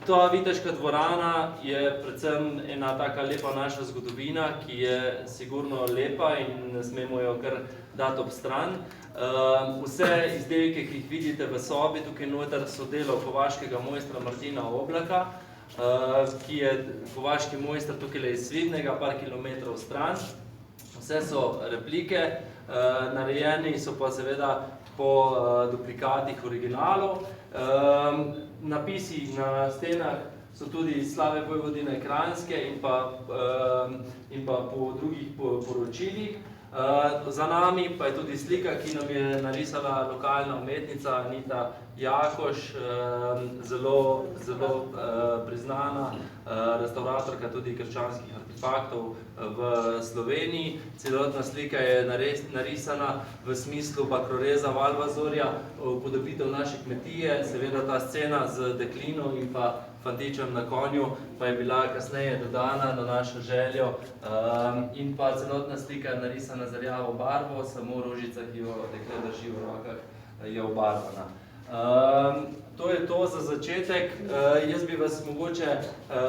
Ta Viteška dvorana je predvsem ena taka lepa naša zgodovina, ki je sigurno lepa in ne smemo jo kar dati ob stran. Vse izdelke, ki jih vidite v sobi, tukaj noter so delo kovaškega mojstra Martina Oblaka, ki je kovaški mojster tukaj iz Svidnega, par kilometrov stran. Vse so replike, narejeni so pa seveda po duplikatih originalov. Napisi na stenah so tudi Slave Vojvodine Kranjske in pa po drugih poročilih. Za nami pa je tudi slika, ki nam je narisala lokalna umetnica Anita Jakoš, zelo priznana restavratorka tudi krščanskih artefaktov v Sloveniji. Celotna slika je narisana v smislu bakroreza Valvazorja, upodobitev naše kmetije, seveda ta scena z deklino in pa fantičem na konju pa je bila kasneje dodana na našo željo in pa celotna slika je narisana z rjavo barvo, samo rožica, ki jo dekle drži v rokah, je obarvana. To je to za začetek. Jaz bi vas mogoče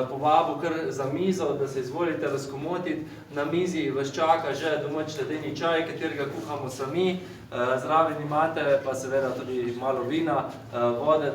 povabil kar za mizo, da se izvolite razkomotiti. Na mizi vas čaka že domač ledeni čaj, katerega kuhamo sami. Zraven imate pa seveda tudi malo vina, vode,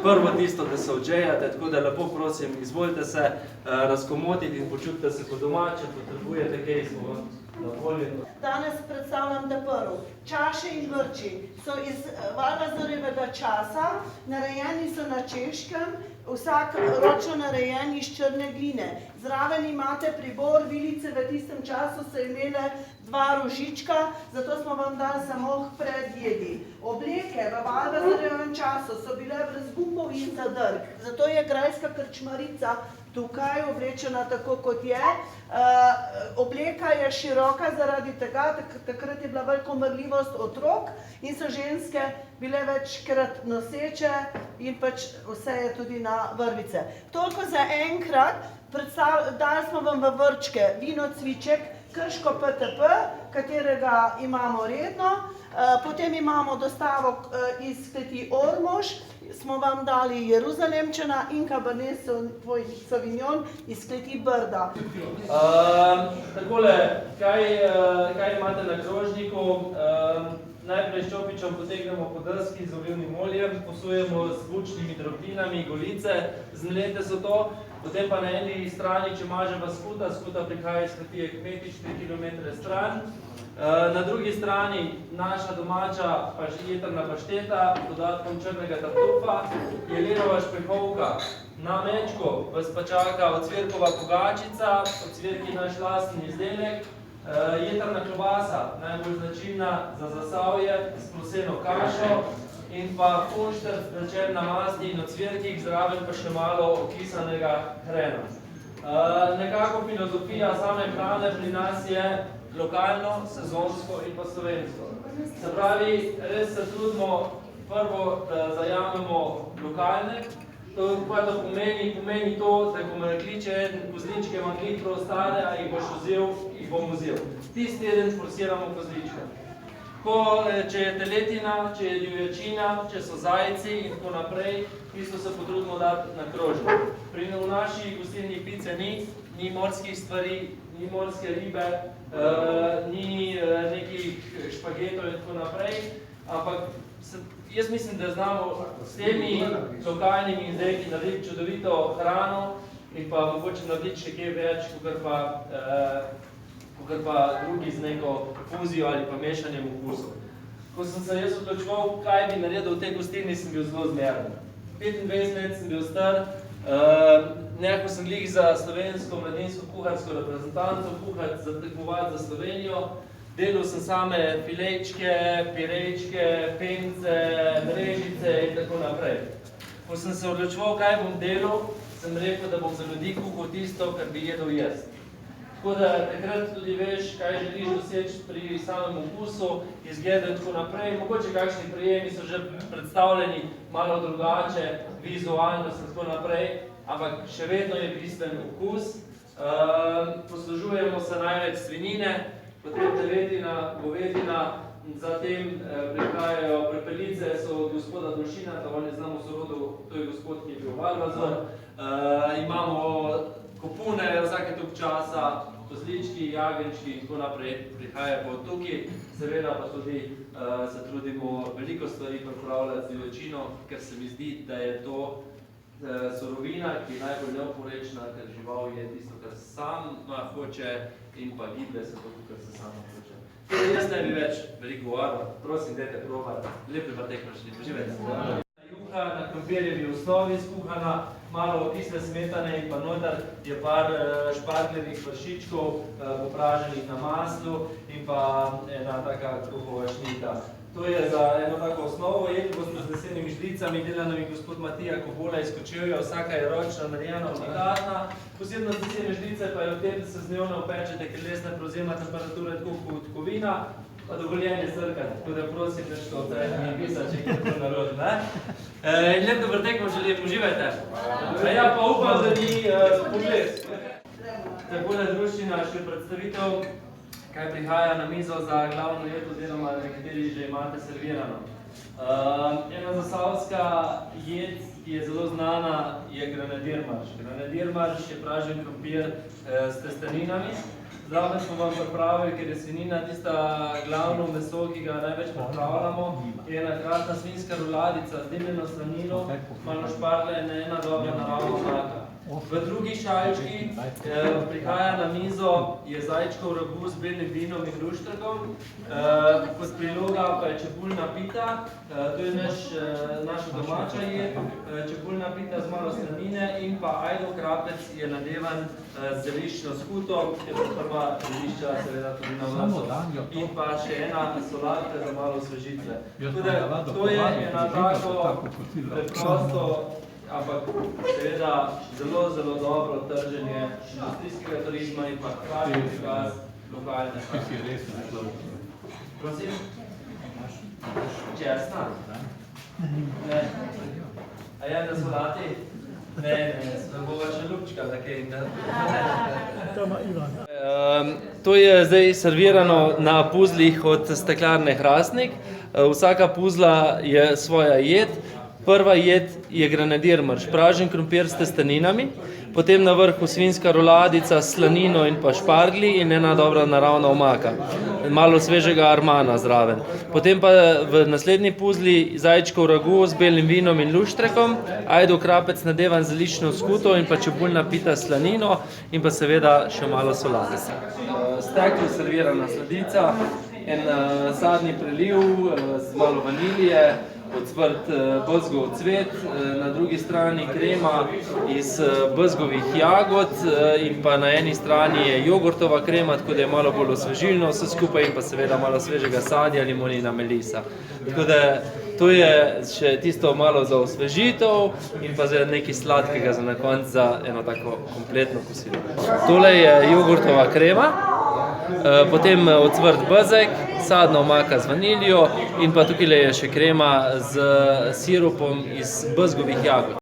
prvo tisto, da se odžejate, tako da lepo prosim, izvolite se razkomotiti in počutite se po domače, potrebujete kaj, smo na voljo. Danes predstavljam prvo. Čaše in vrči so iz Valvazorjevega časa, narejeni so na Češkem, vsak ročno narejen iz črne gline. Zraven imate pribor, vilice v tistem času so imele dva rožička, zato smo vam dali samo predjedi. Obleke v Valvazorjevem času so bile brez gumbov in zadrg, zato je grajska krčmarica tukaj oblečena tako, kot je. Obleka je široka zaradi tega, takrat je bila velika umrljivost otrok in so ženske bile večkrat noseče in pač vse je tudi na vrvice. Toliko za enkrat, dali smo vam v vrčke vino cviček, Krško PTP, katerega imamo redno, potem imamo dostavo iz kleti Ormož, smo vam dali Jeruzalemčana in Cabernet Sauvignon iz kleti Brda. Takole, kaj imate na krožniku? Najprej s čopičem potegnemo po deski z olivnim oljem, posujemo z bučnimi drobninami, golice, zmlete so to, potem pa na eni strani, če maževa skuta prihaja iz kmetije Kmetič 3 km stran. Na drugi strani naša domača jetrna pašteta, dodatkom črnega tartufa, jelenova špehovka. Na mečku vas pa čaka ocvirkova pogačica, ocvirki naš lastni izdelek, jetrna klobasa, najbolj značilna za Zasavje, s proseno kašo in pa funšter s načem na masti in ocvirkih, zraven pa še malo okisanega hrena. Nekako filozofija same hrane pri nas je lokalno, sezonsko in pa slovensko. Se pravi, res se trudimo prvo, da zajamemo lokalne. To pa da pomeni to, da bomo rekli, če kozličke imam litro ostane, a jih boš vzel, jih bom vzel. Tisti teden forsiramo kozličke. Če je teletina, če je divjačina, če so zajci in tako naprej, tisto se potrudimo dati na krožnik. V naši gostilni pice ni morskih stvari, ni morske ribe, ni nekih špagetov in tako naprej, ampak jaz mislim, da znamo s temi lokalnimi izdelki narediti čudovito hrano in pa mogoče narediti še kaj več, kakor pa drugi z neko fuzijo ali pa mešanjem okusov. Ko sem se jaz odločeval, kaj bi naredil v tej gostilni, sem bil zelo zmeren. 25 let sem bil star, nekako sem glih za slovensko mladinsko kuharsko reprezentanco tekmovati za Slovenijo. Delal sem same filečke, pirečke, pence, mrežice in tako naprej. Ko sem se odločeval, kaj bom delal, sem rekel, da bom za ljudi kuhal tisto, kar bi jedel jaz. Tako da takrat tudi veš, kaj želiš doseči pri samem okusu, izgledu in tako naprej. Mogoče kakšni prijemi so že predstavljeni malo drugače, vizualnost in tako naprej, ampak še vedno je bistven okus. Poslužujemo se največ svinjine, potem teletina, govedina, Zatem prihajajo prepelice, so od gospoda Dolšina, da on je znamo sorodu, to je gospod, ki je bil Valvazor. Imamo kopune vsake tok časa, kozlički, jagenčki in tako naprej prihajajo po tukaj. Seveda pa tudi se trudimo veliko stvari pripravljati z divjačino, ker se mi zdi, da je to surovina, ki je najbolj neoporečna, ker žival je tisto, kar sama hoče in pa giblje se to, kar se sama hoče. Jaz ne bi več veliko govoril, prosim, dajte probati, lep pripratek maščini, uživajte. Juha na krompirjevi osnovi skuhana, malo kisle smetane in pa noter je par špargljevih vršičkov, popraženih na maslu in pa ena taka kruhova šnita. To je za eno tako osnovo jed, boste z lesenimi žlicami, dela nam je gospod Matija Kobola iz Kočevja, vsaka je ročna, narejena, unikatna. Posebnost lesene žlice pa je v tem, da se z njo ne opečete, ker lesna prevzema temperature tako kot kovina, pa dovoljenje srkati. Tako da prosim, da što mi pisati, če je to narod, ne? In lep dober tek vam želim, uživajte. Ja, pa upam, da ni pogled. Tako da druščina, še predstavitev, kaj prihaja na mizo za glavno jed, oziroma nekateri že imate servirano. Ena zasavska jed, ki je zelo znana, je grenadirmarš. Grenadirmarš je pražen krompir s testeninami. Zraven smo vam pripravili, ker je svinina tista glavno meso, ki ga največ pripravljamo. Je ena krasna svinjska ruladica z dimljeno slanino, malo špargle in ena dobra naravna omaka. V drugi šalčki prihaja na mizo je zajčkov ragu z belim vinom in luštrkom. Kot priloga pa je čebulna pita, to je naša domača jed. Čebulna pita z malo slanine in pa ajdo krapec je nadevan z zeliščno skuto, ker so prva zelišča seveda tudi na vrtu. In pa še ena solatka za malo osvežitve. To je ena tako preprosto, ampak seveda zelo, zelo dobro trženje industrijskega turizma in pa hkrati prikaz lokalne hrane. Prosim? Česna? Ne. A je na solati? Ne, ne, bova še lupčka za kaj. To je zdaj servirano na puzlih od steklarne Hrastnik. Vsaka puzla je svoja jed. Prva jed je grenadirmarš, pražen krompir s testeninami, potem na vrhu svinjska roladica s slanino in pa šparglji in ena dobra naravna omaka, malo svežega armana zraven. Potem pa v naslednji puzli zajčkov ragu z belim vinom in luštrekom, ajdo krapec nadevan z zeliščno skuto in pa čebulna pita s slanino in pa seveda še malo solate. Steklo servirana sladica, en sadni preliv z malo vanilije, ocvrt bezgov cvet, na drugi strani krema iz bezgovih jagod in pa na eni strani je jogurtova krema, tako da je malo bolj osvežilno vse skupaj in pa seveda malo svežega sadja, limonina, melisa. Tako da to je še tisto malo za osvežitev in pa za nekaj sladkega za na konec za eno tako kompletno kosilo. Tole je jogurtova krema, potem ocvrt bezeg, sadna omaka z vaniljo in pa tukaj je še krema z sirupom iz bezgovih jagod.